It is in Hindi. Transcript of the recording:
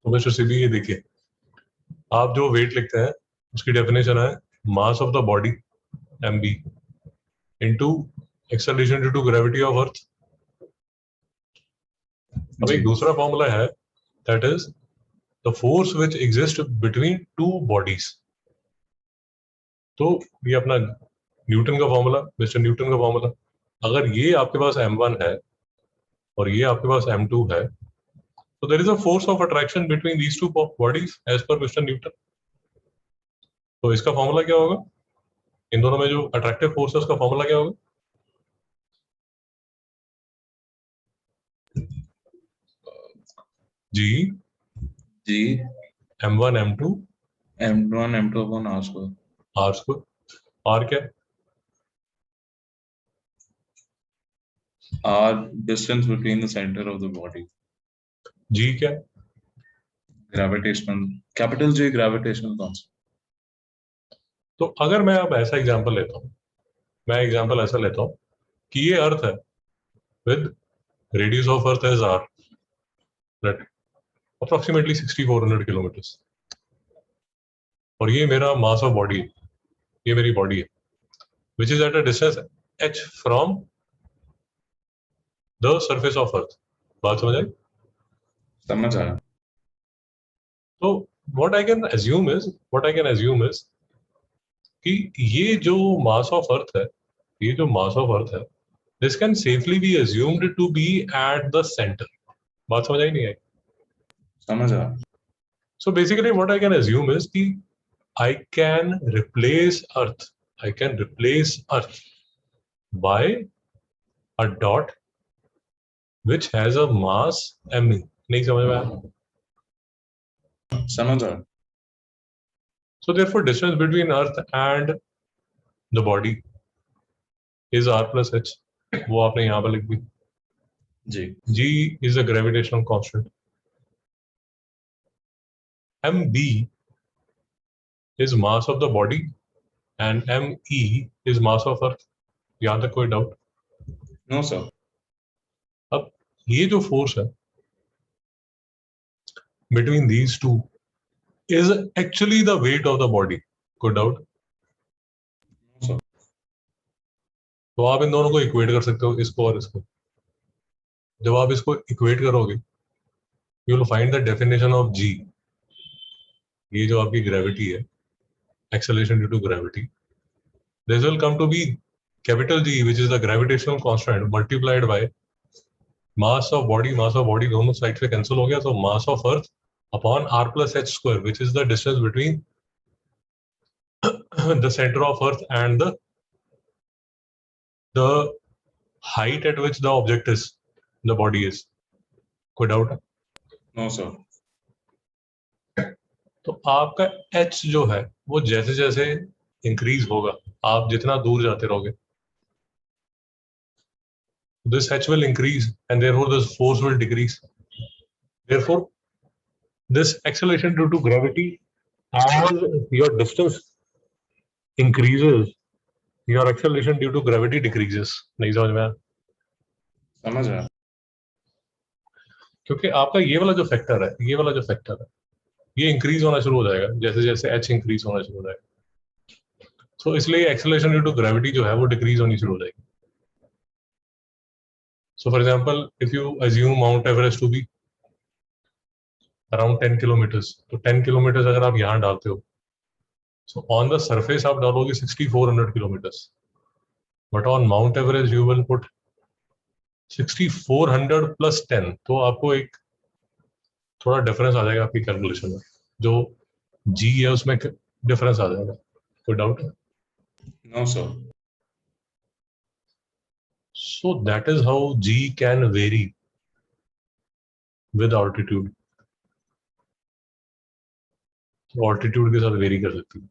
तो मिस्टर सीबी ये देखिए, आप जो वेट लिखते हैं उसकी डेफिनेशन है mass of the body mb into acceleration due to gravity of earth. अब जी एक दूसरा फॉर्मूला है that is the force which exist between two bodies. तो ये अपना न्यूटन का फॉर्मूला, मिस्टर न्यूटन का फॉर्मूला, अगर ये आपके पास m1 है और ये आपके पास m2 है तो there is a force of attraction between these two bodies as per Mister Newton. तो इसका फॉर्मूला क्या होगा, इन दोनों में जो अट्रैक्टिव फोर्स है उसका फॉर्मूला क्या होगा? जी जी m1 m2 m1 m2 upon r square. r square. r क्या है? r distance between the center of the body। g क्या है? Gravitational, capital G gravitational constant. तो अगर मैं अब ऐसा एग्जांपल लेता हूँ, मैं एग्जांपल ऐसा लेता हूँ कि ये अर्थ है with radius of earth as r, that approximately 6400 kilometres, और ये मेरा मास ऑफ बॉडी है, ये मेरी बॉडी है which is at a distance h from the surface of earth. बात समझ आई? समझ आया। तो what I can assume is कि ये जो मास ऑफ अर्थ है, ये जो मास ऑफ अर्थ है, this can safely be assumed to be at the centre. बात समझ आई नहीं आई? समझ आया। So basically what I can assume is कि I can replace earth, I can replace earth by a dot which has a mass m। नहीं समझ में आया? समझ आया। So therefore distance between earth and the body is r plus h। वो आपने यहाँ पर लिख दी। जी g is a gravitational constant, mb is mass of the body and me is mass of earth। यहाँ तक कोई डाउट? No sir. अब ये जो फोर्स है between these two is actually the weight of the body। कोई डाउट? सर तो आप इन दोनों को इक्वेट कर सकते हो, इसको और इसको। जब आप इसको इक्वेट करोगे you will find the definition of g, ये जो आपकी ग्रेविटी है, acceleration due to gravity, this will come to be capital G, which is the gravitational constant multiplied by mass of body। mass of body दोनों साइड से कैंसिल हो गया, तो mass of earth upon r plus h square, which is the distance between the center of earth and the height at which the object is, the body is। कोई डाउट है? No sir. तो आपका h जो है वो जैसे जैसे इंक्रीज होगा, आप जितना दूर जाते रहोगे, this h will increase and therefore this force will decrease। therefore this acceleration due to gravity, as your distance increases your acceleration due to gravity decreases। नहीं समझ में आया? समझ आया। क्योंकि आपका ये वाला जो फैक्टर है, ये वाला जो फैक्टर है, ये इंक्रीज होना शुरू हो जाएगा जैसे जैसे एच इंक्रीज होना शुरू हो जाएगा। तो इसलिए एक्सेलरेशन ड्यू टू ग्रेविटी जो है वो डिक्रीज होनी शुरू हो जाएगी। So for example if you assume Mount Everest to be around 10 kilometres, तो 10 किलोमीटर्स अगर आप यहाँ डालते हो, सो ऑन द सरफेस आप डालोगे 6400 kilometres, but on mount Everest you will put 6400 plus 10। तो आपको एक थोड़ा डिफरेंस आ जाएगा आपकी कैलकुलेशन में, जो जी है उसमें डिफरेंस आ जाएगा। कोई डाउट है? No sir. So that is how g can vary with altitude. Altitude के साथ वेरी कर सकती है।